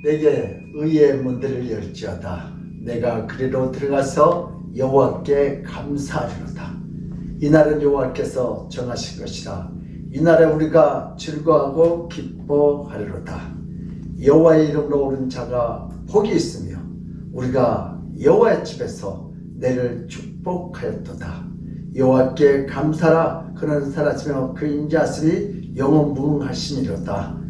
내게 의의 문들을 열지어다. 내가 그리로 들어가서 여호와께 감사하리로다. 이날은 여호와께서 정하신 것이라. 이날에 우리가 즐거워하고 기뻐하리로다. 여호와의 이름으로 오른 자가 복이 있으며 우리가 여호와의 집에서 내를 축복하였도다. 여호와께 감사라. 그는 살았으며 그 인자하심이 영원무궁하시니로다.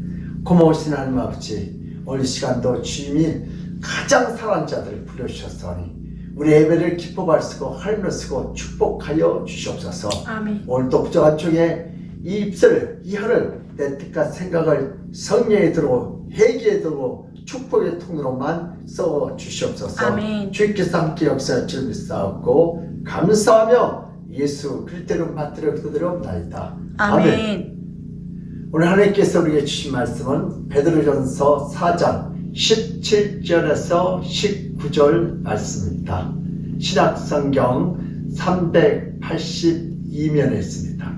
고마우신 하나님 아버지, 오늘 시간도 주님이 가장 사랑하는 자들을 부르셨으니 우리 예배를 기뻐 받으시고 하늘로 쓰고 축복하여 주시옵소서. 아멘. 오늘도 부족한 중에 이 입술을, 이 혀를 내 뜻과 생각을 성령에 들고 회개에 들고 축복의 통로만 써 주시옵소서. 아멘. 주께서 함께 역사할 줄 믿사옵고 감사하며 예수 그리스도를 받들어 기도드리옵나이다. 아멘. 오늘 하나님께서 우리에게 주신 말씀은 베드로전서 4장 17절에서 19절 말씀입니다. 신약성경 382면에 있습니다.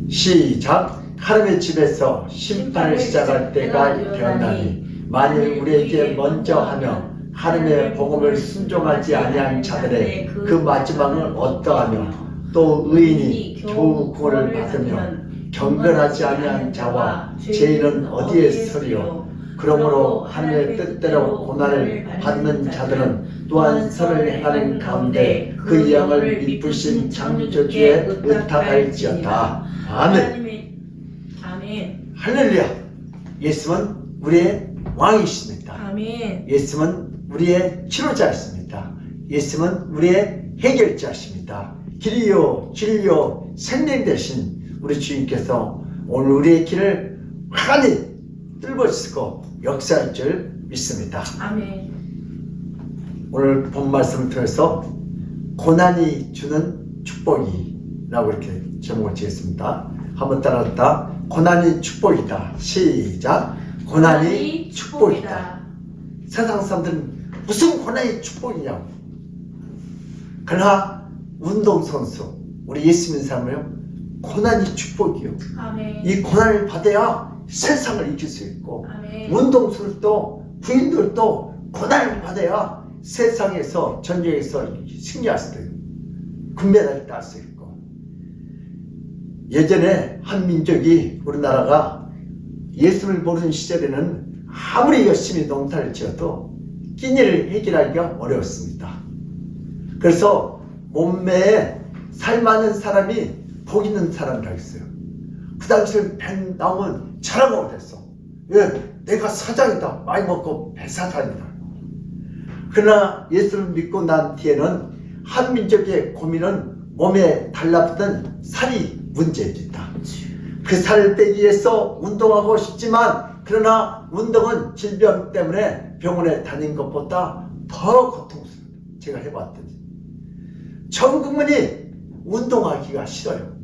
시작. 하나님의 집에서 심판을 시작할 때가 되었나니 만일 우리에게 먼저 하며 하나님의 복음을 순종하지 아니한 자들의 그 마지막은 어떠하며 또 의인이 겨우 구원을 받으며 경건하지 아니한 자와 죄인은 어디에 서리요. 그러므로 하나님의 뜻대로 고난을 받는 자들은 또한 선을 행하는 가운데 그 영을 미쁘신 창조주에 의탁할지어다. 아멘. 아멘. 할렐루야. 예수는 우리의 왕이십니다. 아멘. 예수는 우리의 치료자였습니다. 예수는 우리의 해결자십니다. 길이요 진리요 생명 되신 우리 주님께서 오늘 우리의 길을 환히 뚫어주시고 역사할 줄 믿습니다. 아멘. 오늘 본 말씀을 통해서 고난이 주는 축복이라고 이렇게 제목을 지었습니다. 한번 따라합니다. 고난이 축복이다. 시작. 고난이 축복이다. 세상 사람들은 무슨 고난이 축복이냐고. 그러나 운동선수 우리 예수 믿는 사람은 고난이 축복이요. 아멘. 이 고난을 받아야 세상을 이길 수 있고, 아멘. 운동선수도 부인들도 고난을 받아야 세상에서 전쟁에서 승리할 수도 있고 금메달을 딸 수 있고. 예전에 한 민족이 우리나라가 예수를 모르는 시절에는 아무리 열심히 농사를 지어도 끼니를 해결하기가 어려웠습니다. 그래서 몸매에 살 많은 사람이 복 있는 사람이라고 했어요. 그 당시에 배 나오면 자랑하고 그랬어. 왜? 내가 사장이다. 많이 먹고 배사살이다. 그러나 예수를 믿고 난 뒤에는 한 민족의 고민은 몸에 달라붙은 살이 문제입니다. 그 살을 빼기 위해서 운동하고 싶지만, 그러나 운동은 질병 때문에 병원에 다닌 것보다 더 고통스러워요. 제가 해봤더니 전 국민이 운동하기가 싫어요.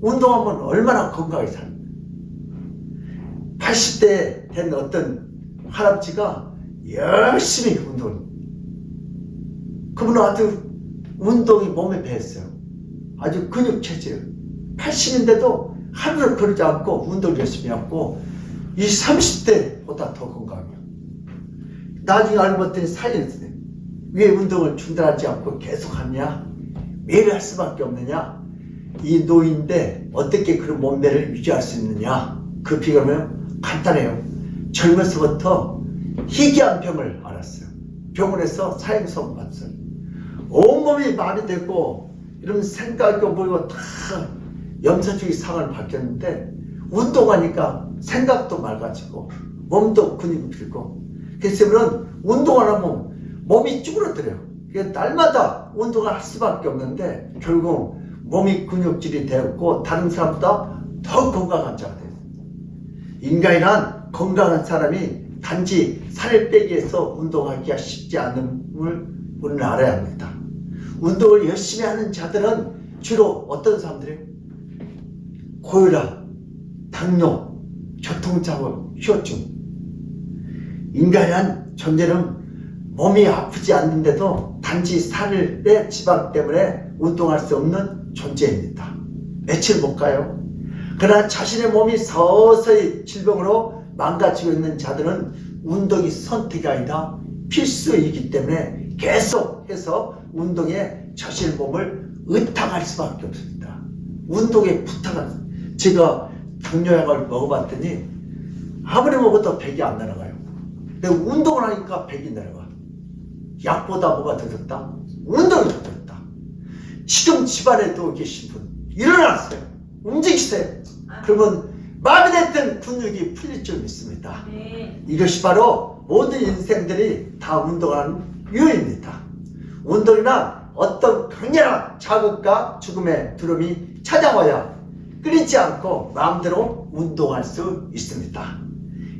운동하면 얼마나 건강하게 살아요. 80대 된 어떤 할아버지가 열심히 운동을, 그분은 아주 운동이 몸에 배었어요. 아주 근육 체질. 80인데도 하루를 걸지 않고 운동을 열심히 하고, 이 30대보다 더 건강해요. 나중에 알고 봤더니 사이언스네. 왜 운동을 중단하지 않고 계속 하냐? 매일 할 수밖에 없느냐? 이 노인인데 어떻게 그런 몸매를 유지할 수 있느냐? 그 비결은 간단해요. 젊어서부터 희귀한 병을 알았어요. 병원에서 사형수업 받았어요. 온몸이 마비되고 이런 생각이 보이고 다 염사적 이상을 바뀌었는데, 운동하니까 생각도 맑아지고 몸도 근육이 풀고. 그래서 그런 운동을 하면 몸이 쭈그러들어요. 날마다 운동을 할 수밖에 없는데 결국 몸이 근육질이 되었고 다른 사람보다 더 건강한 자가 돼요. 인간이란 건강한 사람이 단지 살을 빼기 위해서 운동하기가 쉽지 않음을 우리는 알아야 합니다. 운동을 열심히 하는 자들은 주로 어떤 사람들이에요? 고혈압, 당뇨, 교통사고, 휴증. 인간이란 존재는 몸이 아프지 않는데도 단지 살의 지방 때문에 운동할 수 없는 존재입니다. 며칠 못 가요. 그러나 자신의 몸이 서서히 질병으로 망가지고 있는 자들은 운동이 선택이 아니라 필수이기 때문에 계속해서 운동에 자신의 몸을 의탁할 수밖에 없습니다. 운동에 부탁을. 제가 당뇨약을 먹어봤더니 아무리 먹어도 백이 안 내려가요. 근데 운동을 하니까 백이 내려가. 약보다 뭐가 더 좋다? 운동이 더 좋다. 지금 집안에도 계신 분 일어나세요. 움직이세요. 그러면 마비됐던 근육이 풀릴 줄 믿습니다. 이것이 바로 모든 인생들이 다 운동하는 이유입니다. 운동이나 어떤 강렬한 자극과 죽음의 두려움이 찾아와야 끊이지 않고 마음대로 운동할 수 있습니다.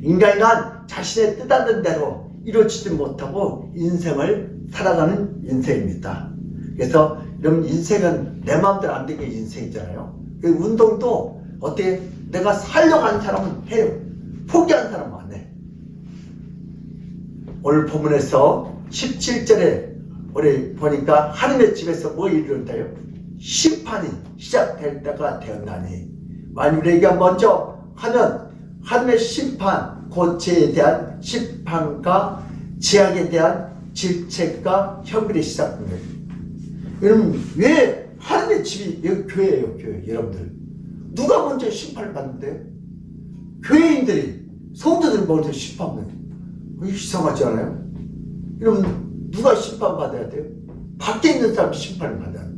인간이란 자신의 뜻하는 대로 이루어지지 못하고 인생을 살아가는 인생입니다. 그래서 이런 인생은 내 마음대로 안 되게 인생이잖아요. 그 운동도 어떻게 내가 살려고 하는 사람은 해요. 포기하는 사람은 안 해. 오늘 본문에서 17절에 우리 보니까 하나님의 집에서 뭐 이루어져요? 심판이 시작될 때가 되었나니, 만일 우리가 먼저 하면 하나님의 심판, 고체에 대한 심판과 제약에 대한 질책과 형벌이 시작됩니다. 여러분, 왜 하나님의 집이 여기 교회예요? 교회. 여러분들 누가 먼저 심판을 받는데요? 교회인들이, 성도들이 먼저 심판받는. 이상하지 않아요? 여러분, 누가 심판받아야 돼요? 밖에 있는 사람이 심판을 받아야 돼요.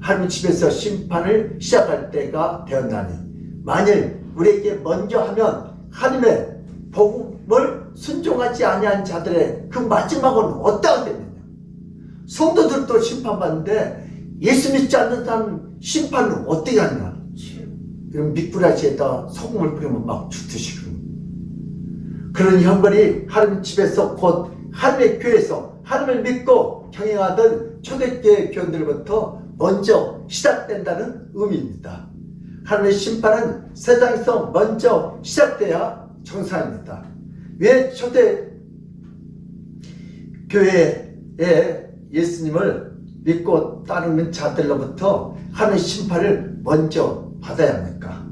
하나님 집에서 심판을 시작할 때가 되었나니, 만일 우리에게 먼저 하면 하나님의 복음을 순종하지 아니한 자들의 그 마지막은 어떠하겠느냐? 성도들도 심판받는데 예수 믿지 않는 사람 심판은 어떻게 하냐? 그럼 미꾸라지에다 소금을 뿌리면 막 죽듯이 그런 형벌이 하나님 집에서 곧 하나님의 교회에서 하나님을 믿고 경영하던 초대교회 교인들부터 먼저 시작된다는 의미입니다. 하나님의 심판은 세상에서 먼저 시작돼야 정상입니다. 왜 초대 교회에 예수님을 믿고 따르는 자들로부터 하나님의 심판을 먼저 받아야 합니까?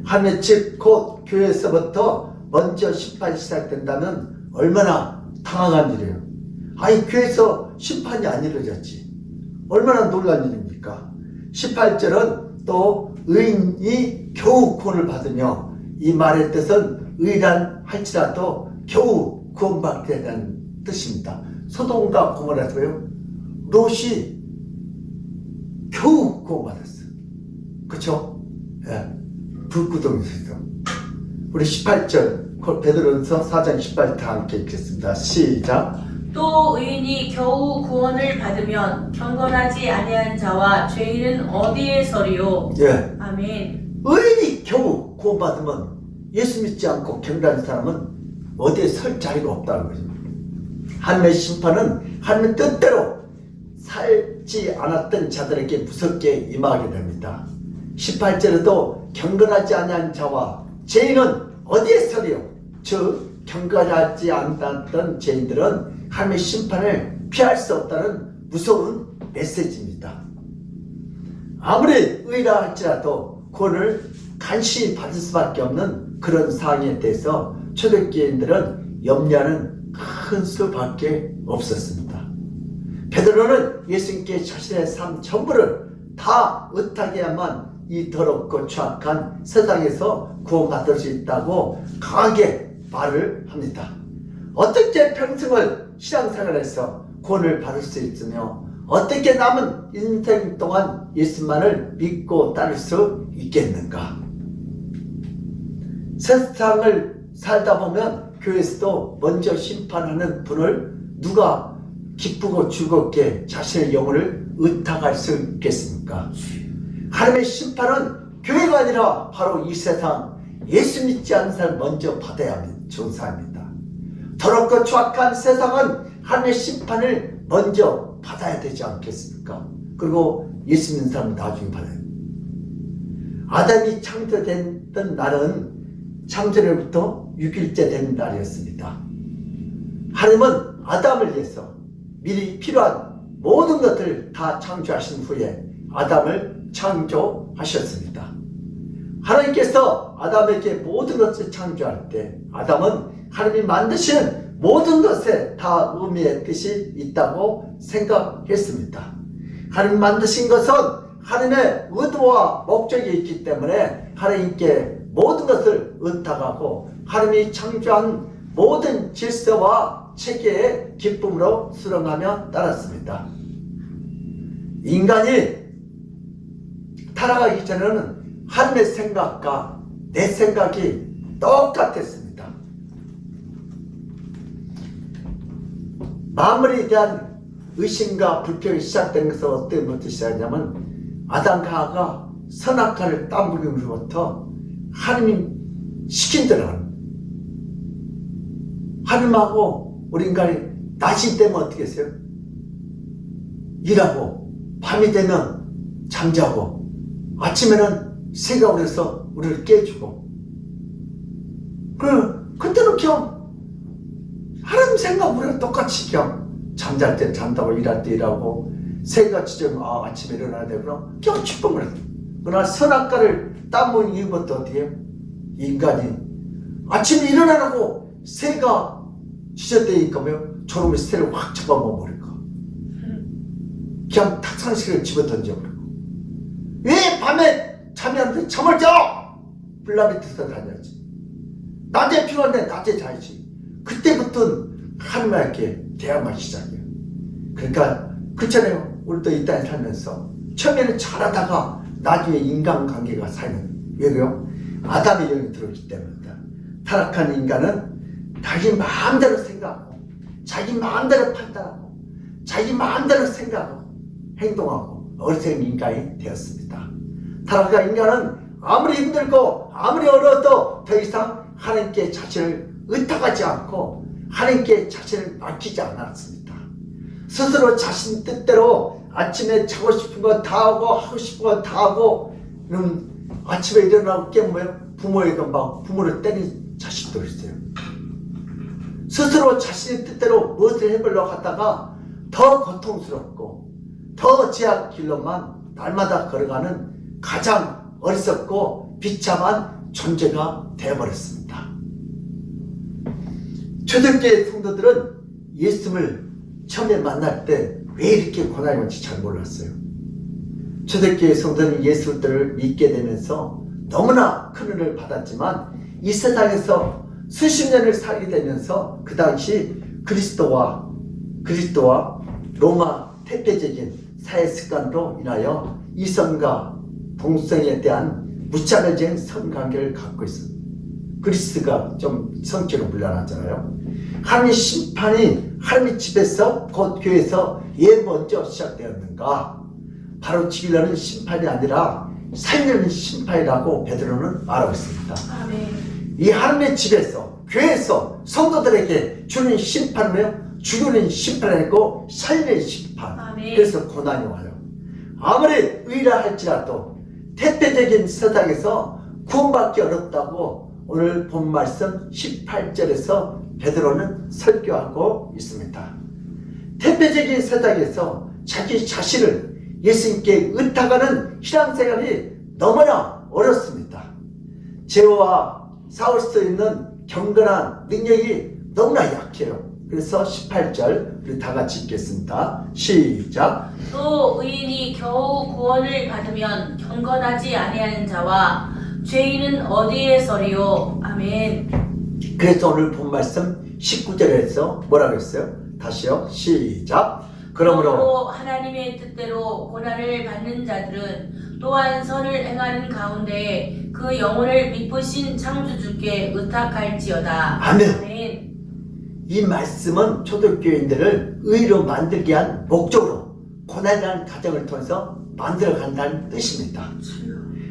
하나님의 집 곧 교회에서부터 먼저 심판이 시작된다면 얼마나 당황한 일이에요. 아니 교회에서 심판이 안 이루어졌지. 얼마나 놀란 일입니까? 18절은 또 의인이 겨우 구원을 받으며, 이 말의 뜻은 의란 할지라도 겨우 구원받게 되는 뜻입니다. 소돔과 고모라도요, 롯이 겨우 구원받았어요. 그쵸? 예. 불구덩이에서. 우리 18절 베드로전서 4장 18절 다 함께 읽겠습니다. 시작. 또 의인이 겨우 구원을 받으면 경건하지 아니한 자와 죄인은 어디에 서리요? 예. 아멘. 의인이 겨우 구원받으면 예수 믿지 않고 경건한 사람은 어디에 설 자리가 없다는 거죠. 하나님의 심판은 하나님의 뜻대로 살지 않았던 자들에게 무섭게 임하게 됩니다. 18절에도 경건하지 아니한 자와 죄인은 어디에 서리요? 즉 경건하지 않았던 죄인들은 하나님의 심판을 피할 수 없다는 무서운 메시지입니다. 아무리 의라 할지라도 구원을 간신히 받을 수밖에 없는 그런 상황에 대해서 초대교인들은 염려하는 큰 수밖에 없었습니다. 베드로는 예수님께 자신의 삶 전부를 다 의탁해야만 이 더럽고 추악한 세상에서 구원받을 수 있다고 강하게 말을 합니다. 어떻게 평생을 신앙생활에서 구원을 받을 수 있으며 어떻게 남은 인생 동안 예수만을 믿고 따를 수 있겠는가? 세상을 살다 보면 교회에서도 먼저 심판하는 분을 누가 기쁘고 즐겁게 자신의 영혼을 의탁할 수 있겠습니까? 하나님의 심판은 교회가 아니라 바로 이 세상 예수 믿지 않는 사람 먼저 받아야 하는 정사입니다. 더럽고 추악한 세상은 하나님의 심판을 먼저 받아야 되지 않겠습니까? 그리고 예수 믿는 사람은 나중에 받아요. 아담이 창조됐던 날은 창조로부터 6일째 된 날이었습니다. 하나님은 아담을 위해서 미리 필요한 모든 것을 다 창조하신 후에 아담을 창조하셨습니다. 하나님께서 아담에게 모든 것을 창조할 때 아담은 하나님이 만드신 모든 것에 다 의미의 뜻이 있다고 생각했습니다. 하나님 만드신 것은 하나님의 의도와 목적이 있기 때문에 하나님께 모든 것을 의탁하고 하나님이 창조한 모든 질서와 체계의 기쁨으로 수령하며 따랐습니다. 인간이 타락하기 전에는 하나님의 생각과 내 생각이 똑같았습니다. 만물에 대한 의심과 불평이 시작된 것은 어때부터 시작하냐면 아담과 하와가 선악과를 따먹음으로부터 하나님 시킨 대로 하는, 하나님하고 우리 인간이 낮이 되면 어떻게 했어요? 일하고 밤이 되면 잠자고 아침에는 새가 울어서 우리를 깨주고, 그때는 그냥 하나님 생각 우리랑 똑같이 그냥 잠잘 때 잠자고 일할 때 일하고 새가 짖으면 아침에 일어나야 되구나 그냥 기쁨을 해요. 그러나 선악과를 따먹은 이후부터 어떻게 해요? 인간이 아침에 일어나라고 새가 짖었다니까 저놈의 새를 확 잡아먹어버릴까, 그냥 탁상식을 집어던져버리고, 왜 밤에 잠이 안 돼? 잠을 자! 불나 밑에서 다녀야지. 낮에 필요한데 낮에 자야지. 그때부터는 하나님께 대화만 시작해요. 그러니까 그렇잖아요. 우리도 이 땅에 살면서 처음에는 잘하다가 나중에 인간관계가 쌓이는, 왜요? 아담의 영이 들어오기 때문입니다. 타락한 인간은 자기 마음대로 생각하고 자기 마음대로 판단하고 자기 마음대로 생각하고 행동하고 어리석은 인간이 되었습니다. 타락한 인간은 아무리 힘들고 아무리 어려워도 더 이상 하나님께 자신을 의탁하지 않고 하나님께 자신을 맡기지 않았습니다. 스스로 자신 뜻대로 아침에 자고 싶은 거 다 하고 싶은 거 다 하고 아침에 일어나고 깨면 부모에게 막 부모를 때린 자식도 있어요. 스스로 자신의 뜻대로 무엇을 해보려고 하다가 더 고통스럽고 더 제약 길로만 날마다 걸어가는 가장 어리석고 비참한 존재가 되어버렸습니다. 초대교회 성도들은 예수님을 처음에 만날 때 왜 이렇게 고난이 온지 잘 몰랐어요. 초대교회 성도는 예수를 믿게 되면서 너무나 큰 은혜를 받았지만 이 세상에서 수십 년을 살게 되면서 그 당시 그리스도와 로마 태폐적인 사회 습관으로 인하여 이성과 동성에 대한 무차별적인 성관계를 갖고 있습니다. 그리스가 좀 성격으로 물러났잖아요. 하나님의 심판이 하나님의 집에서 곧 교회에서 먼저 시작되었는가? 바로 죽이려는 심판이 아니라 살리는 심판이라고 베드로는 말하고 있습니다. 아멘. 이 하나님의 집에서 교회에서 성도들에게 주는 심판은 죽이는 심판이고 살리는 심판. 아멘. 그래서 고난이 와요. 아무리 의라 할지라도 태폐적인 세상에서 구원받기 어렵다고 오늘 본 말씀 18절에서 베드로는 설교하고 있습니다. 태폐적인 세상에서 자기 자신을 예수님께 의탁하는 신앙생활이 너무나 어렵습니다. 죄와 싸울 수 있는 경건한 능력이 너무나 약해요. 그래서 18절 우리 다 같이 읽겠습니다. 시작. 또 의인이 겨우 구원을 받으면 경건하지 아니하는 자와 죄인은 어디에 서리요. 아멘. 그래서 오늘 본 말씀 19절에서 뭐라고 했어요? 다시요. 시작. 그러므로 하나님의 뜻대로 고난을 받는 자들은 또한 선을 행하는 가운데 그 영혼을 미쁘신 창조주께 의탁할지어다. 아멘. 아멘. 이 말씀은 초대교인들을 의로 만들게 한 목적으로 고난이라는 과정을 통해서 만들어간다는 뜻입니다.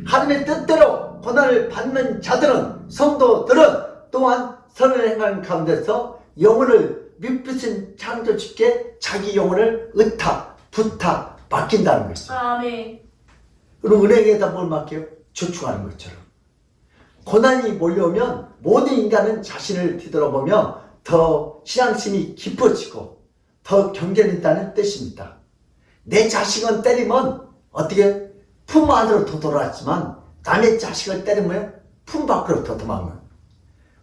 하나님의 뜻대로 고난을 받는 자들은 성도들은 또한 선을 행하는 가운데서 영혼을 미쁘신 창조주께 자기 영혼을 부탁, 맡긴다는 것이죠. 아멘. 그럼 은행에다 뭘 맡겨요? 저축하는 것처럼. 고난이 몰려오면 모든 인간은 자신을 뒤돌아보며 더 신앙심이 깊어지고 더 경계된다는 뜻입니다. 내 자식은 때리면 어떻게 품 안으로 도돌아왔지만 남의 자식을 때리면 품 밖으로 도망가요.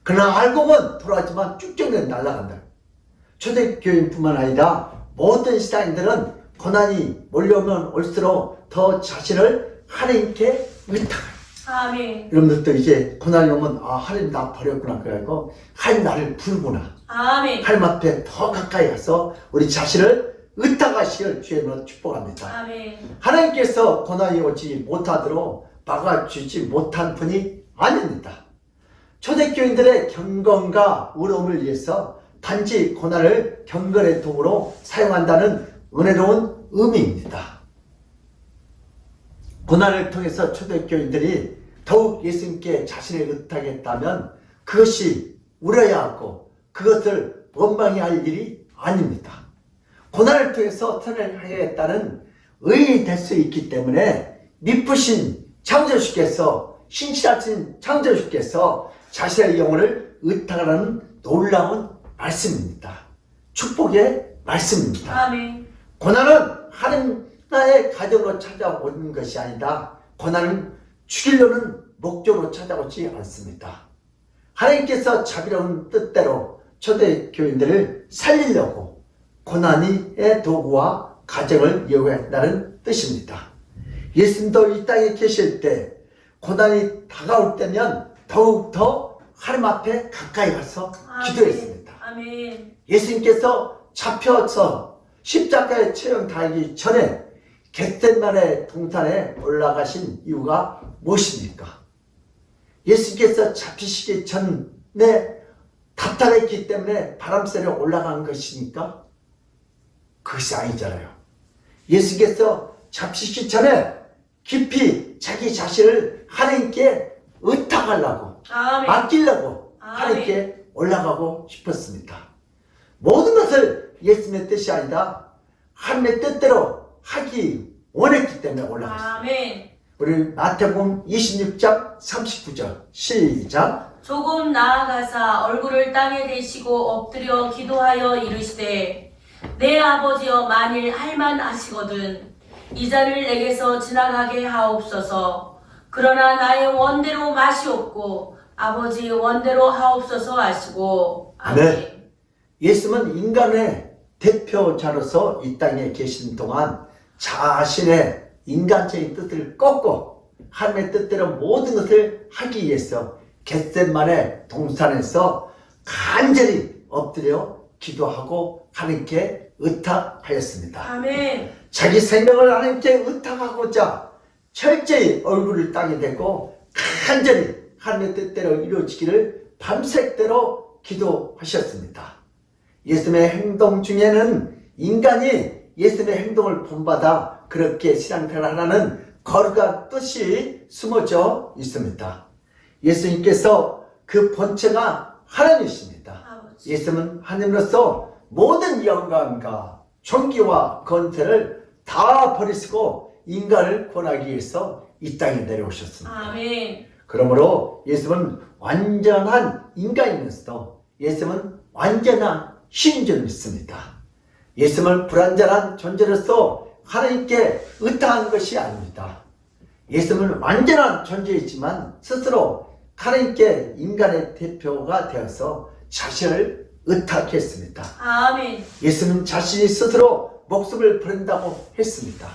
그러나 알고 보면 돌아왔지만 쭉쭉 날아간다. 초대교인뿐만 아니라 모든 신앙인들은 고난이 몰려오면 올수록 더 자신을 하나님께 의탁해요. 아멘. 여러분들도 이제 고난이 오면 하나님 나 버렸구나 그래갖고 하나님 나를 부르구나. 아멘. 하나님 앞에 더 가까이 가서 우리 자신을 의탁하시길 주님으로 축복합니다. 아멘. 하나님께서 고난이 오지 못하도록 막아주지 못한 분이 아닙니다. 초대교인들의 경건과 의로움을 위해서 단지 고난을 경건의 도구로 사용한다는 은혜로운 의미입니다. 고난을 통해서 초대교인들이 더욱 예수님께 자신을 의탁했다면 그것이 울어야 하고 그것을 원망해야 할 일이 아닙니다. 고난을 통해서 선을 하겠다는 의인이 될 수 있기 때문에 미쁘신 창조주께서 신실하신 창조주께서 자신의 영혼을 의탁하라는 놀라운 말씀입니다. 축복의 말씀입니다. 아멘. 고난은 하나님의 가정으로 찾아오는 것이 아니다. 고난은 죽이려는 목적으로 찾아오지 않습니다. 하나님께서 자비로운 뜻대로 초대교인들을 살리려고 고난의 도구와 가정을 이용했다는 뜻입니다. 예수님도 이 땅에 계실 때 고난이 다가올 때면 더욱더 하나님 앞에 가까이 가서 기도했습니다. 아멘. 예수님께서 잡혀서 십자가에 처형 당하기 전에 겟세마네 동산에 올라가신 이유가 무엇입니까? 예수님께서 잡히시기 전에 답답했기 때문에 바람새에 올라간 것이니까? 그것이 아니잖아요. 예수께서 잡히기 전에 깊이 자기 자신을 하나님께 의탁하려고 아멘. 맡기려고 아멘. 하나님께 올라가고 싶었습니다. 모든 것을 예수님의 뜻이 아니라 하나님의 뜻대로 하기 원했기 때문에 올라갔습니다. 아멘. 우리 마태복음 26장 39절 시작. 조금 나아가사 얼굴을 땅에 대시고 엎드려 기도하여 이르시되 내 아버지여 만일 할만하시거든 이 잔을 내게서 지나가게 하옵소서. 그러나 나의 원대로 마시옵고 아버지의 원대로 하옵소서 하시고. 아멘. 예수님은 인간의 대표자로서 이 땅에 계신 동안 자신의 인간적인 뜻을 꺾고 하나님의 뜻대로 모든 것을 하기 위해서 겟세마네 동산에서 간절히 엎드려 기도하고 하나님께 의탁하였습니다. 아멘. 자기 생명을 하나님께 의탁하고자 철저히 얼굴을 땅에 대고 간절히 하나님의 뜻대로 이루어지기를 밤새도록 기도하셨습니다. 예수님의 행동 중에는 인간이 예수님의 행동을 본받아 그렇게 신앙생활을 하라는 거룩한 뜻이 숨어져 있습니다. 예수님께서 그 본체가 하나님이십니다. 아버지. 예수님은 하나님으로서 모든 영광과 존귀와 권세를 다 버리시고 인간을 구원하기 위해서 이 땅에 내려오셨습니다. 아멘. 그러므로 예수님은 완전한 인간이면서도 예수님은 완전한 신인줄 믿습니다. 예수님은 불완전한 존재로서 하나님께 의탁한 것이 아닙니다. 예수님은 완전한 존재이지만 스스로 하나님께 인간의 대표가 되어서 자신을 의탁했습니다. 아멘. 예수님은 자신이 스스로 목숨을 버린다고 했습니다.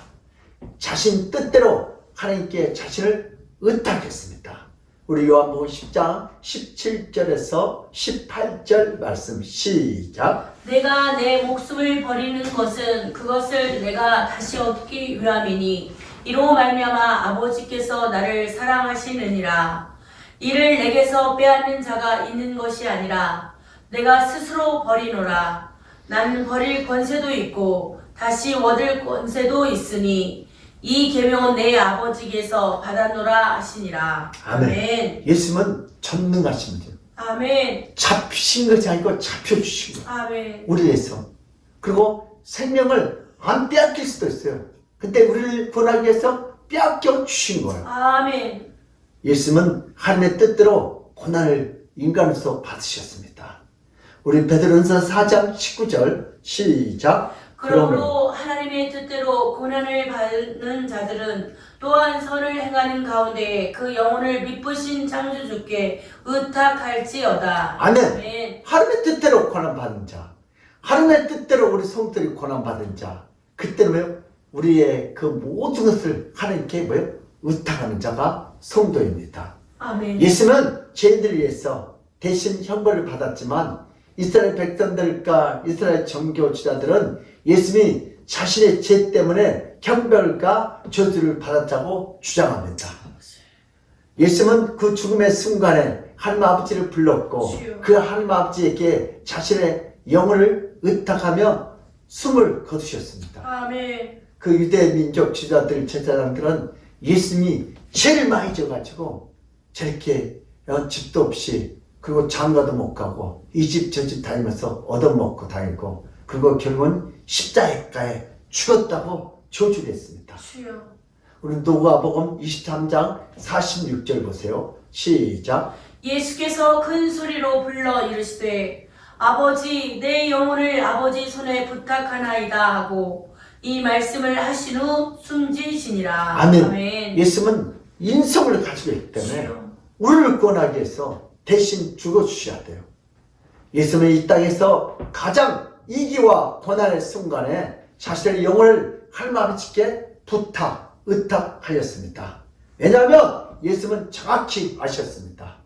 자신 뜻대로 하나님께 자신을 의탁했습니다. 우리 요한복음 10장 17절에서 18절 말씀 시작. 내가 내 목숨을 버리는 것은 그것을 내가 다시 얻기 위함이니 이로 말미암아 아버지께서 나를 사랑하시느니라. 이를 내게서 빼앗는 자가 있는 것이 아니라 내가 스스로 버리노라. 나는 버릴 권세도 있고 다시 얻을 권세도 있으니 이 계명은 내 아버지께서 받았노라 하시니라. 아멘. 예수님은 전능하신 분이에요. 아멘. 잡히신 것이 아니고 잡혀주신 거예요. 아멘. 우리 위해서. 그리고 생명을 안 빼앗길 수도 있어요. 근데 우리를 구원하기 위해서 빼앗겨 주신 거예요. 아멘. 예수님은 하나님의 뜻대로 고난을 인간으로서 받으셨습니다. 우리 베드로전서 4장 19절 시작. 그러므로 하나님의 뜻대로 고난을 받는 자들은 또한 선을 행하는 가운데 그 영혼을 미쁘신 창조주께 의탁할지어다. 아멘. 아멘. 하나님의 뜻대로 고난받은 자, 하나님의 뜻대로 우리 성도들이 고난받은 자, 그때는 뭐요? 우리의 그 모든 것을 하나님께 뭐요? 의탁하는 자가 성도입니다. 아멘. 예수는 죄인들을 위해서 대신 형벌을 받았지만 이스라엘 백성들과 이스라엘 정교 지도자들은 예수님이 자신의 죄 때문에 형벌과 저주를 받았다고 주장합니다. 예수님은 그 죽음의 순간에 하나님 아버지를 불렀고 그 하나님 아버지에게 자신의 영혼을 의탁하며 숨을 거두셨습니다. 아멘. 그 유대 민족 지도자들, 제사장들은 예수님이 죄를 많이 져가지고 저렇게 집도 없이 그리고 장가도 못 가고 이 집 저 집 다니면서 얻어먹고 다니고 그리고 결국은 십자가에 죽었다고 저주를 했습니다. 주여. 우리 누가복음 23장 46절 보세요. 시작. 예수께서 큰 소리로 불러 이르시되 아버지 내 영혼을 아버지 손에 부탁하나이다 하고 이 말씀을 하신 후 숨지시니라. 아멘. 예수님은 인성을 가지고 있기 때문에 주여. 우리를 구원하기 위해서 대신 죽어주셔야 돼요. 예수님은 이 땅에서 가장 이기와 고난의 순간에 자신의 영혼을 하나님 아버지께 의탁하였습니다. 왜냐하면 예수님은 정확히 아셨습니다.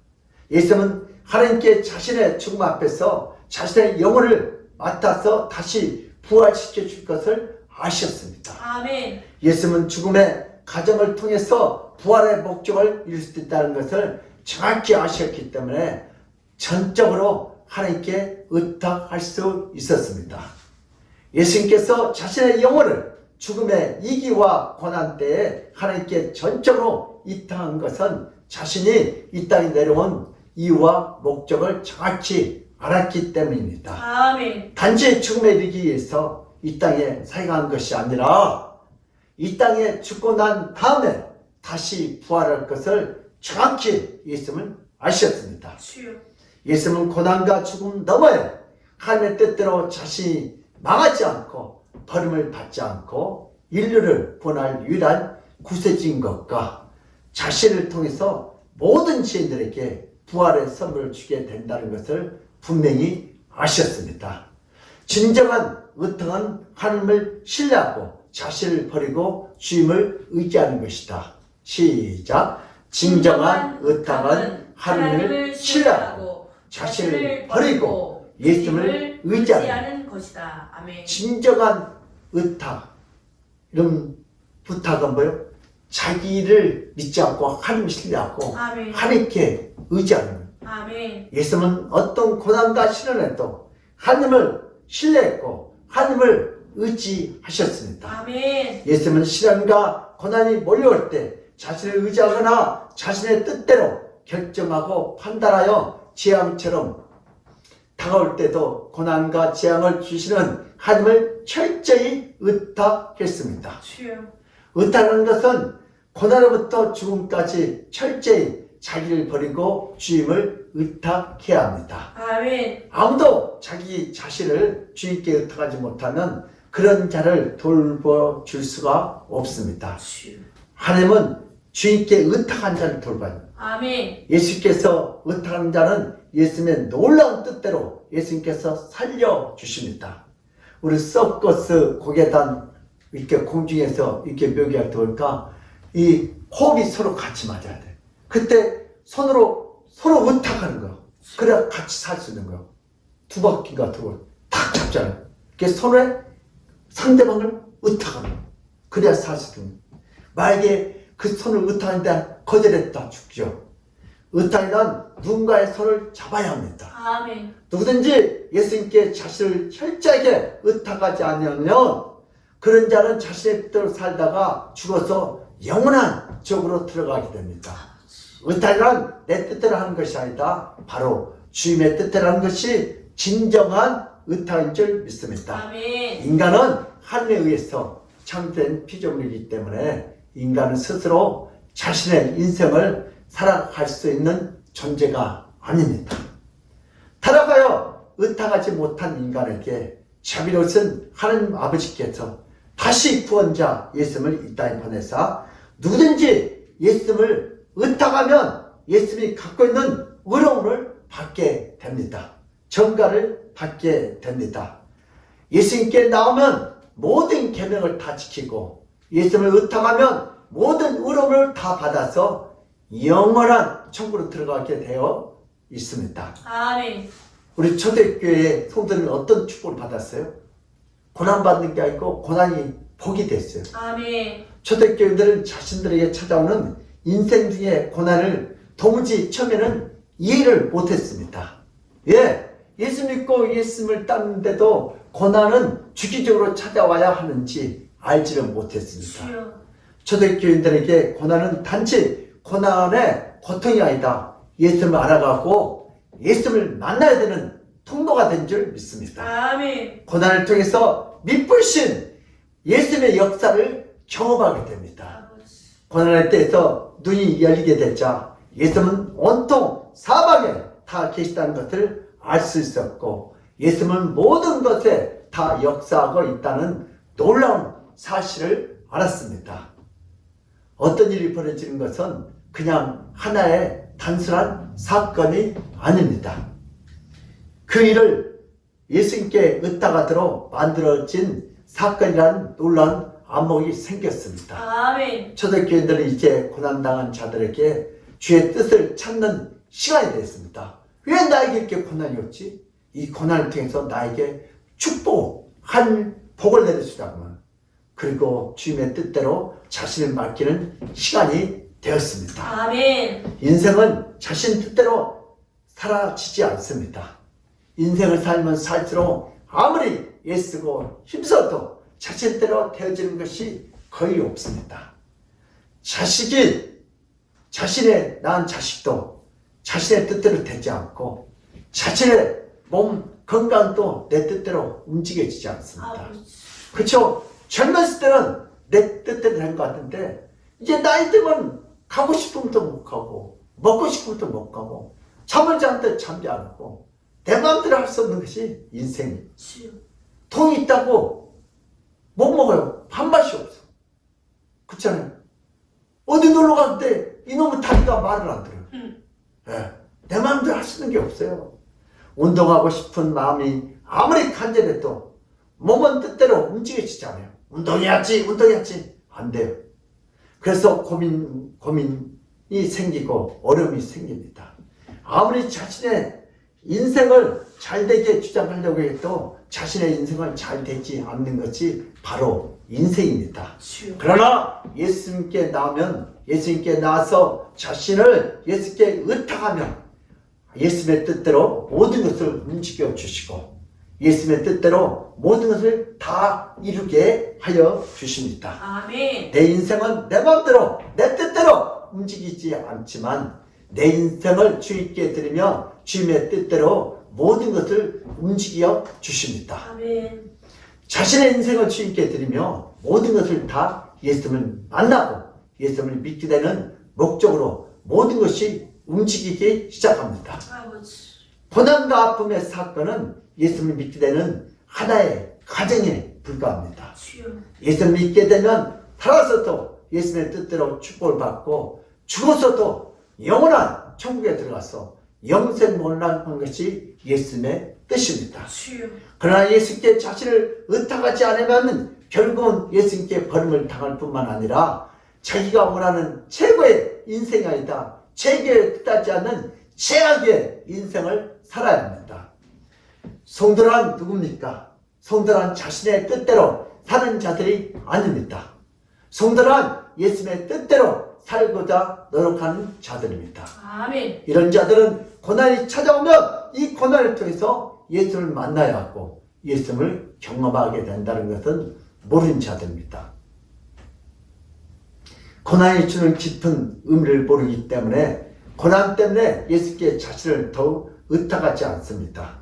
예수님은 하나님께 자신의 죽음 앞에서 자신의 영혼을 맡아서 다시 부활시켜 줄 것을 아셨습니다. 아멘. 예수님은 죽음의 과정을 통해서 부활의 목적을 이룰 수 있다는 것을 정확히 아셨기 때문에 전적으로 하나님께 의탁할 수 있었습니다. 예수님께서 자신의 영혼을 죽음의 위기와 고난 때에 하나님께 전적으로 이탈한 것은 자신이 이 땅에 내려온 이유와 목적을 정확히 알았기 때문입니다. 아멘. 단지 죽음에 이르기 위해서 이 땅에 사역한 것이 아니라 이 땅에 죽고 난 다음에 다시 부활할 것을 정확히 예수님은 아셨습니다. 주여. 예수님은 고난과 죽음 너머에 하나님의 뜻대로 자신이 망하지 않고 버림을 받지 않고 인류를 구원할 유일한 구세주인 것과 자신을 통해서 모든 지인들에게 부활의 선물을 주게 된다는 것을 분명히 아셨습니다. 진정한 의통은 하나님을 신뢰하고 자신을 버리고 주임을 의지하는 것이다. 시작. 진정한 의통은 하나님을 신뢰하고 자신을 버리고 예수님을 의지하는 것이다. 아멘. 진정한 의탁. 이런 부탁은 뭐예요? 자기를 믿지 않고 하나님을 신뢰하고 아멘. 하나님께 의지하는 거예요. 아멘. 예수님은 어떤 고난과 시련에도 하나님을 신뢰했고 하나님을 의지하셨습니다. 아멘. 예수님은 시련과 고난이 몰려올 때 자신을 의지하거나 자신의 뜻대로 결정하고 판단하여 재앙처럼 다가올 때도 고난과 재앙을 주시는 하나님을 철저히 의탁했습니다. 주여. 의탁하는 것은 고난으로부터 죽음까지 철저히 자기를 버리고 주임을 의탁해야 합니다. 아멘. 아무도 자기 자신을 주님께 의탁하지 못하면 그런 자를 돌보줄 수가 없습니다. 주여. 하나님은 주님께 의탁한 자를 돌봐요. 아멘. 예수께서 의탁한 자는 예수님의 놀라운 뜻대로 예수님께서 살려주십니다. 우리 서커스 고개단 이렇게 공중에서 이렇게 묘기할 때 보니까 이 호흡이 서로 같이 맞아야 돼. 그때 손으로 서로 의탁하는 거야. 그래야 같이 살 수 있는 거야. 두 바퀴가 들어올 탁 잡잖아요. 그 손에 상대방을 의탁하는 거야. 그래야 살 수 있는 거야. 만약에 그 손을 의탁하는데 거절했다 죽죠. 의탁이란 누군가의 손을 잡아야 합니다. 아멘. 누구든지 예수님께 자신을 철저하게 의탁하지 않으면 그런 자는 자신의 뜻대로 살다가 죽어서 영원한 지옥으로 들어가게 됩니다. 의탁이란 내 뜻대로 하는 것이 아니다. 바로 주님의 뜻대로 하는 것이 진정한 의탁인 줄 믿습니다. 아멘. 인간은 하늘에 의해서 창조된 피조물이기 때문에 인간은 스스로 자신의 인생을 살아갈 수 있는 존재가 아닙니다. 타락하여 의탁하지 못한 인간에게 자비로우신 하나님 아버지께서 다시 구원자 예수님을 이 땅에 보내사 누구든지 예수님을 의탁하면 예수님이 갖고 있는 의로움을 받게 됩니다. 정가를 받게 됩니다. 예수님께 나오면 모든 계명을 다 지키고 예수님을 의탁하면 모든 의로움을 다 받아서 영원한 천국으로 들어가게 되어 있습니다. 아멘. 우리 초대교회 성도들은 어떤 축복을 받았어요? 고난받는 게 아니고 고난이 복이 됐어요. 아멘. 초대교회들은 자신들에게 찾아오는 인생 중의 고난을 도무지 처음에는 이해를 못했습니다. 예수 믿고 예수님을 따르는데도 고난은 주기적으로 찾아와야 하는지 알지를 못했습니다. 주여. 초대교인들에게 고난은 단지 고난의 고통이 아니다. 예수님을 알아가고 예수님을 만나야 되는 통로가 된 줄 믿습니다. 아멘. 고난을 통해서 믿불신 예수님의 역사를 경험하게 됩니다. 아버지. 고난의 때에서 눈이 열리게 되자 예수님은 온통 사방에 다 계시다는 것을 알 수 있었고 예수님은 모든 것에 다 역사하고 있다는 놀라운 사실을 알았습니다. 어떤 일이 벌어지는 것은 그냥 하나의 단순한 사건이 아닙니다. 그 일을 예수님께 의탁하도록 만들어진 사건이라는 놀라운 안목이 생겼습니다. 아멘. 초대교인들은 이제 고난당한 자들에게 주의 뜻을 찾는 시간이 됐습니다. 왜 나에게 이렇게 고난이 왔지? 이 고난을 통해서 나에게 축복한 복을 내려주자고만. 그리고 주님의 뜻대로 자신을 맡기는 시간이 되었습니다. 아멘. 인생은 자신 뜻대로 사라지지 않습니다. 인생을 살면 살수록 아무리 애쓰고 힘써도 자신대로 되어지는 것이 거의 없습니다. 자신의 낳은 자식도 자신의 뜻대로 되지 않고 자신의 몸 건강도 내 뜻대로 움직여지지 않습니다. 그렇죠? 젊었을 때는 내 뜻대로 된 것 같은데 이제 나이 들면 가고 싶으면 또 못 가고 먹고 싶으면 또 못 가고 잠을 자는데 잠이 안 오고 내 마음대로 할 수 없는 것이 인생이에요. 돈이 있다고 못 먹어요. 밥맛이 없어. 그렇잖아요. 어디 놀러 갔는데 이놈의 다리가 말을 안 들어요. 네. 내 마음대로 할 수 있는 게 없어요. 운동하고 싶은 마음이 아무리 간절해도 몸은 뜻대로 움직여지지 않아요. 운동해야지 안 돼요. 그래서 고민이 생기고 어려움이 생깁니다. 아무리 자신의 인생을 잘되게 주장하려고 해도 자신의 인생은 잘 되지 않는 것이 바로 인생입니다. 그러나 예수님께 나오면 예수님께 나와서 자신을 예수께 의탁하면 예수님의 뜻대로 모든 것을 움직여 주시고 예수님의 뜻대로 모든 것을 다 이루게 하여 주십니다. 아멘. 내 인생은 내 마음대로 내 뜻대로 움직이지 않지만 내 인생을 주님께 드리며 주님의 뜻대로 모든 것을 움직여 주십니다. 아멘. 자신의 인생을 주님께 드리며 모든 것을 다 예수님을 만나고 예수님을 믿게 되는 목적으로 모든 것이 움직이기 시작합니다. 아버지. 고난과 아픔의 사건은 예수님을 믿게 되는 하나의 가정에 불과합니다. 예수님을 믿게 되면 살아서도 예수님의 뜻대로 축복을 받고 죽어서도 영원한 천국에 들어가서 영생mon락한 것이 예수님의 뜻입니다. 그러나 예수께 자신을 의탁하지 않으면 결국은 예수님께 버림을 당할 뿐만 아니라 자기가 원하는 최고의 인생이 아니다. 최고에 뜻하지 않는 최악의 인생을 살아야 합니다. 성도란 누굽니까? 성도란 자신의 뜻대로 사는 자들이 아닙니다. 성도란 예수님의 뜻대로 살고자 노력하는 자들입니다. 아멘. 이런 자들은 고난이 찾아오면 이 고난을 통해서 예수를 만나야 하고 예수를 경험하게 된다는 것은 모르는 자들입니다. 고난이 주는 깊은 의미를 모르기 때문에 고난 때문에 예수께 자신을 더욱 의탁하지 않습니다.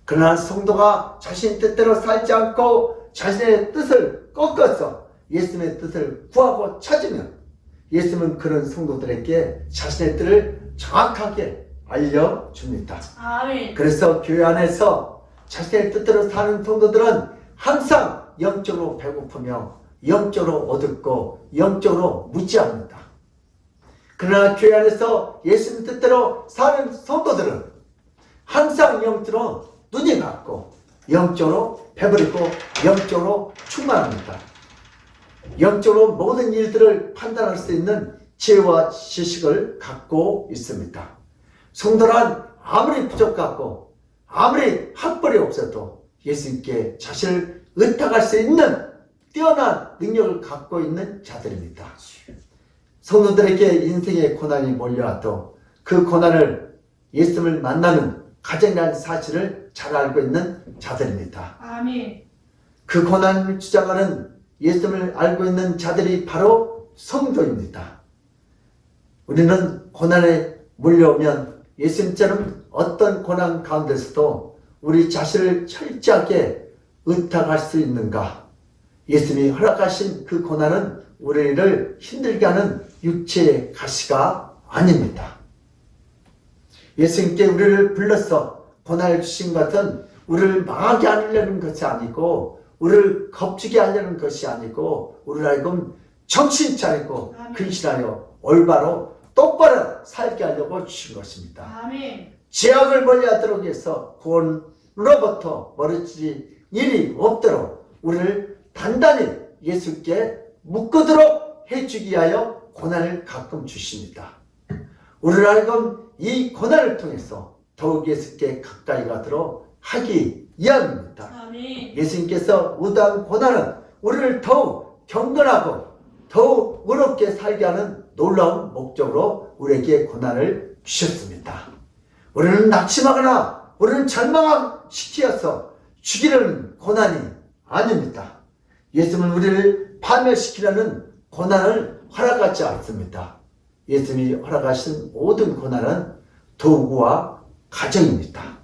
그러나 성도가 자신 뜻대로 살지 않고 자신의 뜻을 꺾어서 예수님의 뜻을 구하고 찾으면 예수님은 그런 성도들에게 자신의 뜻을 정확하게 알려줍니다. 아멘. 그래서 교회 안에서 자신의 뜻대로 사는 성도들은 항상 영적으로 배고프며 영적으로 어둡고 영적으로 무지합니다. 그러나 교회 안에서 예수님 뜻대로 사는 성도들은 항상 영적으로 눈이 밝고 영적으로 배부르고 영적으로 충만합니다. 영적으로 모든 일들을 판단할 수 있는 지혜와 지식을 갖고 있습니다. 성도란 아무리 부족하고 아무리 학벌이 없어도 예수님께 자신을 의탁할 수 있는 뛰어난 능력을 갖고 있는 자들입니다. 성도들에게 인생의 고난이 몰려와도 그 고난을 예수님을 만나는 가정이라는 사실을 잘 알고 있는 자들입니다. 아멘. 그 고난을 주장하는 예수님을 알고 있는 자들이 바로 성도입니다. 우리는 고난에 몰려오면 예수님처럼 어떤 고난 가운데서도 우리 자신을 철저하게 의탁할 수 있는가? 예수님이 허락하신 그 고난은 우리를 힘들게 하는 육체의 가시가 아닙니다. 예수님께 우리를 불러서 고난을 주신 것은 우리를 망하게 하려는 것이 아니고 우리를 겁주게 하려는 것이 아니고 우리를 하여금 정신 차리고 근신하여 올바로 똑바로 살게 하려고 주신 것입니다. 아멘. 죄악을 멀리하도록 해서 구원으로부터 멀어질 일이 없도록 우리를 단단히 예수께 묶도록 해주기 위하여 고난을 가끔 주십니다. 우리를 하여금 이 고난을 통해서 더욱 예수께 가까이 가도록 하기 위함입니다. 아멘. 예수님께서 의도한 고난은 우리를 더욱 경건하고 더욱 의롭게 살게 하는 놀라운 목적으로 우리에게 고난을 주셨습니다. 우리는 낙심하거나 우리는 절망시키어서 죽이는 고난이 아닙니다. 예수님은 우리를 파멸시키려는 고난을 허락하지 않습니다. 예수님이 허락하신 모든 고난은 도구와 가정입니다.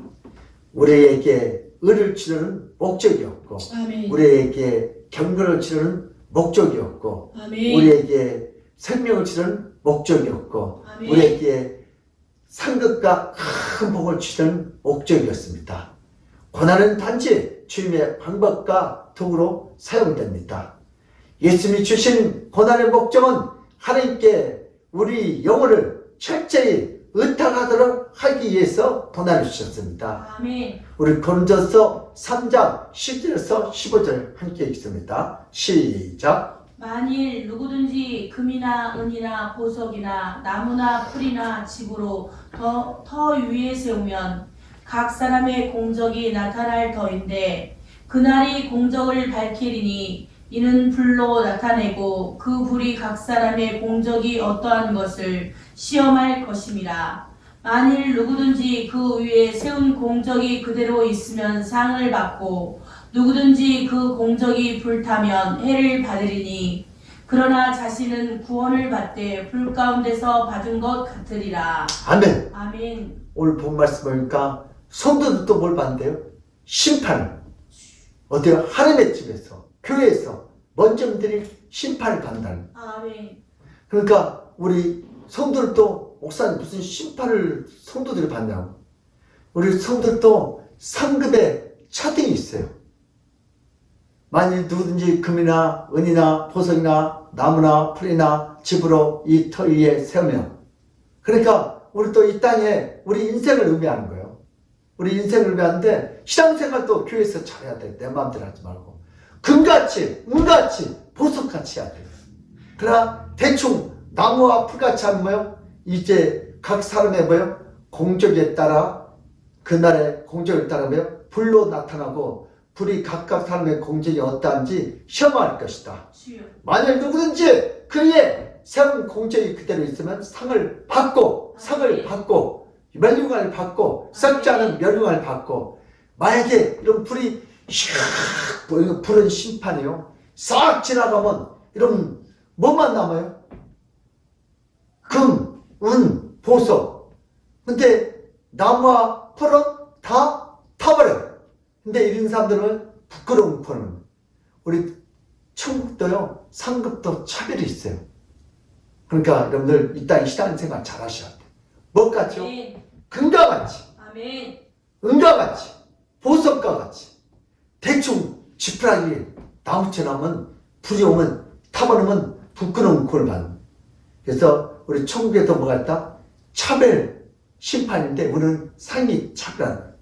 우리에게 의를 치르는 목적이었고, 아멘. 우리에게 경건을 치르는 목적이었고, 아멘. 우리에게 생명을 치르는 목적이었고, 아멘. 우리에게 상급과 큰 복을 주시는 목적이었습니다. 고난은 단지 주님의 방법과 도구로 사용됩니다. 예수님이 주신 고난의 목적은 하나님께 우리 영혼을 철저히 의탁하도록 하기 위해서 고난을 주셨습니다. 아멘. 우리 고린도서 3장 10절에서 15절 함께 읽습니다. 시작. 만일 누구든지 금이나 은이나 보석이나 나무나 풀이나 집으로 터 위에 세우면 각 사람의 공적이 나타날 터인데 그날이 공적을 밝히리니 이는 불로 나타내고 그 불이 각 사람의 공적이 어떠한 것을 시험할 것임이라. 만일 누구든지 그 위에 세운 공적이 그대로 있으면 상을 받고 누구든지 그 공적이 불타면 해를 받으리니 그러나 자신은 구원을 받되 불 가운데서 받은 것 같으리라. 아멘. 아멘. 오늘 본 말씀 보니까 성도들도 뭘 받는데요? 심판을. 어때요? 하나님의 집에서, 교회에서 먼저 드릴 심판을 받는다는. 아멘. 그러니까 우리 성도들도 목사님 무슨 심판을 성도들이 받냐고. 우리 성도들도 상급의 차등이 있어요. 만일 누구든지 금이나 은이나 보석이나 나무나 풀이나 집으로 이 터 위에 세우면, 그러니까 우리 또 이 땅에 우리 인생을 의미하는 거예요. 우리 인생을 의미하는데 신앙생활도 교회에서 잘해야 돼. 내 마음대로 하지 말고 금같이 은같이 보석같이 해야 돼요. 그러나 대충 나무와 풀같이 하면 뭐요? 이제 각 사람의 뭐요? 공적에 따라 그날의 공적에 따라 뭐요? 불로 나타나고 불이 각각 사람의 공적이 어떠한지 시험할 것이다. 주여. 만약 누구든지 그의 세운 공적이 그대로 있으면 상을 받고 멸류관을 받고 썩지 않은 멸류관을 받고, 만약에 이런 불이 샥 불은 심판이요. 싹 지나가면 이런 뭐만 남아요? 금, 은, 보석. 근데 나무와 풀은 다 타버려요. 근데 이런 사람들은 부끄러운 거는 우리 천국도요 상급도 차별이 있어요. 그러니까 여러분들 이 땅에 신앙생활 잘 하셔야 돼요. 뭐 같죠? 아멘. 금과 같이, 아멘. 은과 같이, 보석과 같이 대충 지푸라기 나무처럼은 불이 오면 타버리면 부끄러운 꼴을 받는. 그래서 우리 천국에도 뭐가 있다? 차별 심판인데 우리는 상이 차별하는.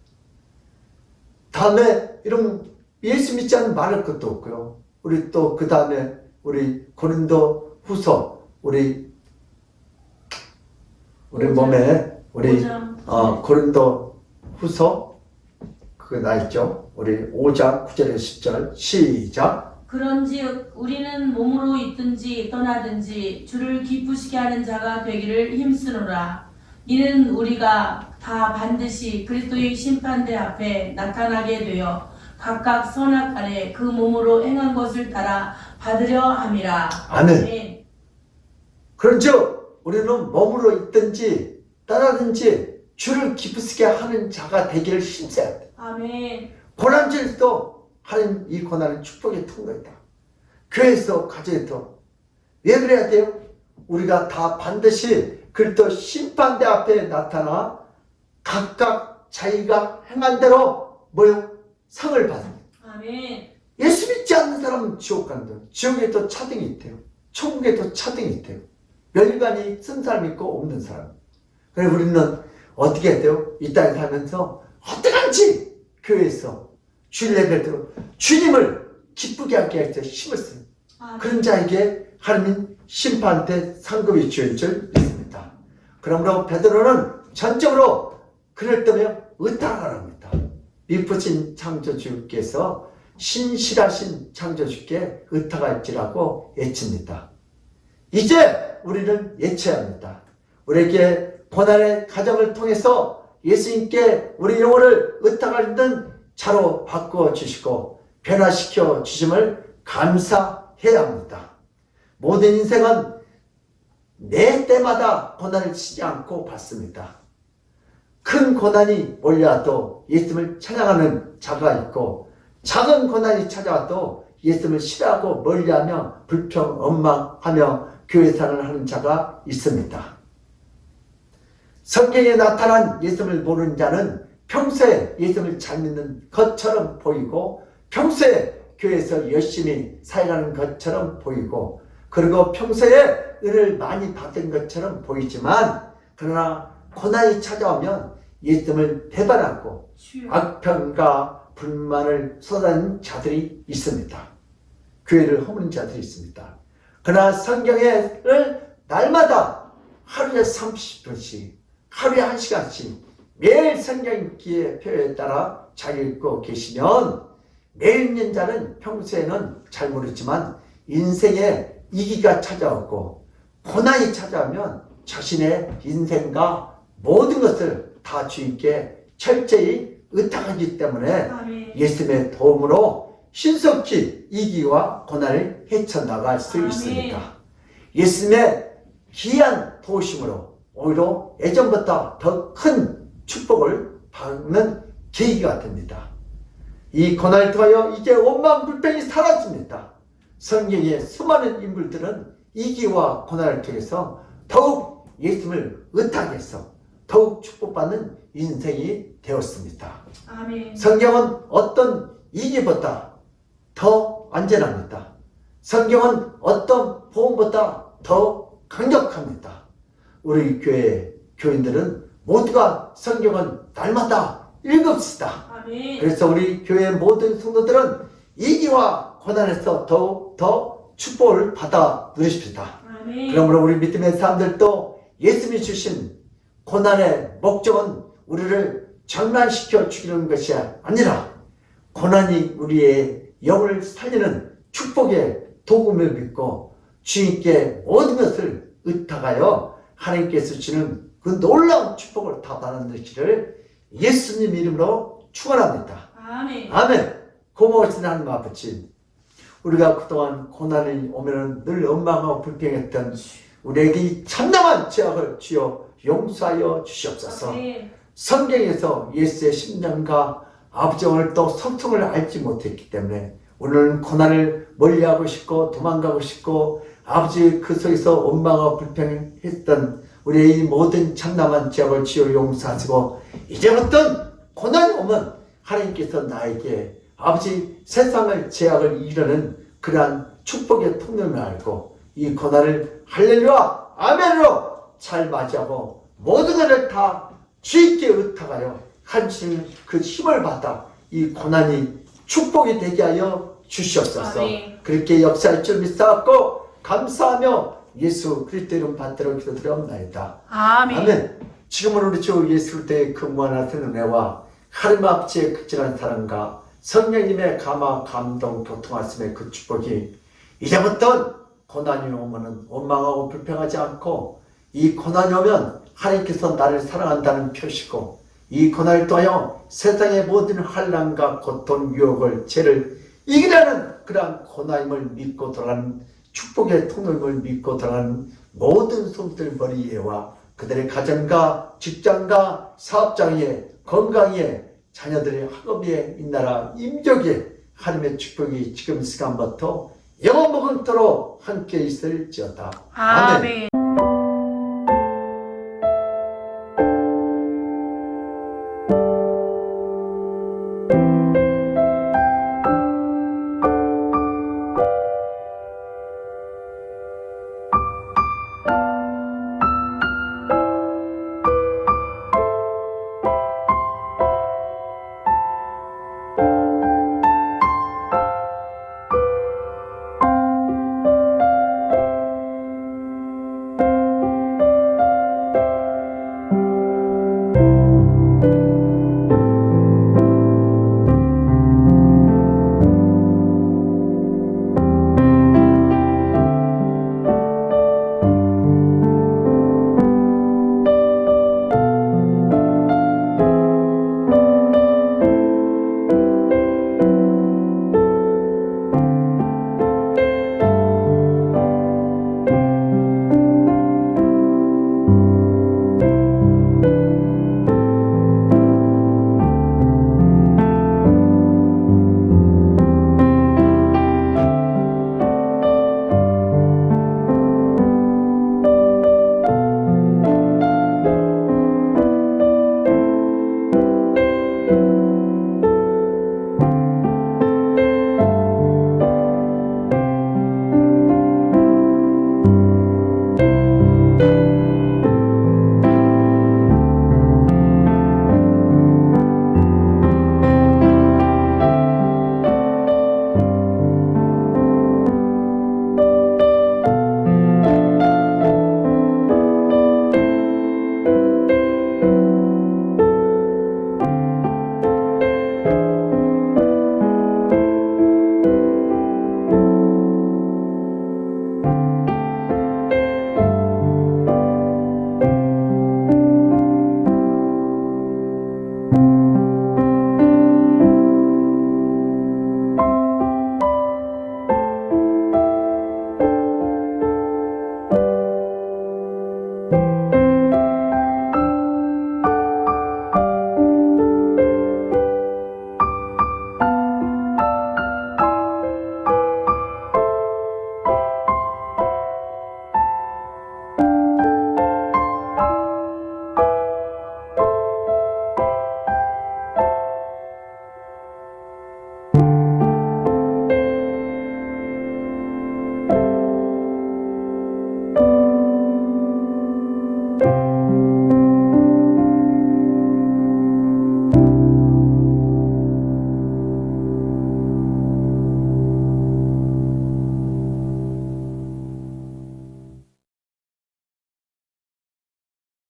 다음에 이런 예수 믿지 않는 말할 것도 없고요. 우리 또 그 다음에 우리 고린도 후서 우리 몸에 우리 고린도 후서 그거 나 있죠. 우리 5장 9절에서 10절 시작. 그런즉 우리는 몸으로 있든지 떠나든지 주를 기쁘시게 하는 자가 되기를 힘쓰노라. 이는 우리가 다 반드시 그리스도의 심판대 앞에 나타나게 되어 각각 선악간에 그 몸으로 행한 것을 따라 받으려 함이라. 아멘. 그런즉 우리는 몸으로 있든지 떠나든지 주를 기쁘시게 하는 자가 되기를 힘써야 돼. 아멘. 고난절에도 하나님 이 고난은 축복의 통로이다. 교회에서 가정에서 왜 그래야 돼요? 우리가 다 반드시 그리스도 심판대 앞에 나타나 각각 자기가 행한 대로 뭐요? 상을 받습니다. 아멘. 예수 믿지 않는 사람은 지옥 간다. 지옥에도 차등이 있대요. 천국에도 차등이 있대요. 멸관이 쓴 사람 있고 없는 사람. 그래서 우리는 어떻게 해야 돼요? 이 땅에 살면서 어떡한지 교회에서 주일 예배를 들어 주님을 기쁘게 하게 할 때 힘을 써요. 그런 자에게 하나님 심판대 상급이 주어질 줄 믿습니다. 그러므로 베드로는 전적으로 그럴 때면 의탁하랍니다. 미쁘신 창조주께서 신실하신 창조주께 의탁할지라고 외칩니다. 이제 우리는 예쳐야 합니다. 우리에게 고난의 가정을 통해서 예수님께 우리 영혼을 의탁하는 자로 바꾸어 주시고 변화시켜 주심을 감사해야 합니다. 모든 인생은 매 때마다 고난을 치지 않고 받습니다. 큰 고난이 몰려와도 예수님을 찬양하는 자가 있고, 작은 고난이 찾아와도 예수님을 싫어하고 멀리하며 불평, 원망하며 교회 생활을 하는 자가 있습니다. 성경에 나타난 예수님을 모르는 자는 평소에 예수님을 잘 믿는 것처럼 보이고, 평소에 교회에서 열심히 살아가는 것처럼 보이고, 그리고 평소에 은혜를 많이 받은 것처럼 보이지만, 그러나 고난이 찾아오면 예수님을 배반하고 악평과 불만을 쏟아내는 자들이 있습니다. 교회를 허무는 자들이 있습니다. 그러나 성경을 날마다 하루에 30분씩, 하루에 1시간씩 매일 성경 읽기의 표에 따라 잘 읽고 계시면, 매일 읽는 자는 평소에는 잘 모르지만 인생에 위기가 찾아오고 고난이 찾아오면 자신의 인생과 모든 것을 다 주님께 철저히 의탁하기 때문에 예수님의 도움으로 신속히 위기와 고난을 헤쳐나갈 수 있습니다. 예수님의 귀한 도우심으로 오히려 예전보다 더 큰 축복을 받는 계기가 됩니다. 이 고난을 통하여 이제 원망 불평이 사라집니다. 성경의 수많은 인물들은 위기와 고난을 통해서 더욱 예수님을 의탁해서 더욱 축복받는 인생이 되었습니다. 아멘. 성경은 어떤 위기보다 더 안전합니다. 성경은 어떤 보험보다 더 강력합니다. 우리 교회 교인들은 모두가 성경은 날마다 읽읍시다. 아멘. 그래서 우리 교회 모든 성도들은 위기와 고난에서 더욱 더 축복을 받아 누리십시다. 아멘. 그러므로 우리 믿음의 사람들도 예수님이 주신 고난의 목적은 우리를 장난시켜 죽이는 것이 아니라, 고난이 우리의 영을 살리는 축복의 도금을 믿고 주님께 모든 것을 의탁하여 하나님께서 주시는 그 놀라운 축복을 다 받아들이기를 예수님 이름으로 축원합니다. 아멘. 아멘. 고마우신 하나님 아버지, 우리가 그동안 고난이 오면 늘 원망하고 불평했던 우리에게 이 참담한 죄악을 주여 용서하여 주시옵소서. 아멘. 성경에서 예수의 심령과 아버지 오늘 또 성통을 알지 못했기 때문에 오늘은 고난을 멀리하고 싶고 도망가고 싶고 아버지 그 속에서 원망하고 불평했던 우리의 이 모든 참담한 죄악을 주여 용서하시고, 이제부터 고난이 오면 하나님께서 나에게 아버지 세상을 죄악을 이기려는 그러한 축복의 통로를 알고 이 고난을 할렐루야 아멘으로 잘 맞이하고 모든 것을 다 주님께 의탁하여 하신 그 힘을 받아 이 고난이 축복이 되게 하여 주시옵소서. 아멘. 그렇게 역사할 줄 믿사옵고 감사하며 예수 그리스도 이름 받들어 기도드리옵나이다. 아멘. 아멘. 지금은 우리 주 예수 그리스도의 근무하신 은혜와 하나님 아버지의 극진한 사랑과 성령님의 감화 감동 교통하심의 그 축복이 이제부터 고난이 오면 원망하고 불평하지 않고, 이 고난이 오면 하나님께서 나를 사랑한다는 표시고, 이 고난을 통하여 세상의 모든 환난과 고통, 유혹을, 죄를 이기려는 그러한 고난임을 믿고 돌아가는 축복의 통로임을 믿고 돌아가는 모든 성도들 머리에와 그들의 가정과 직장과 사업장에 건강에 자녀들의 학업에 이 나라 임적에 하나님의 축복이 지금 시간부터 영원토록 함께 있을지어다. 아멘.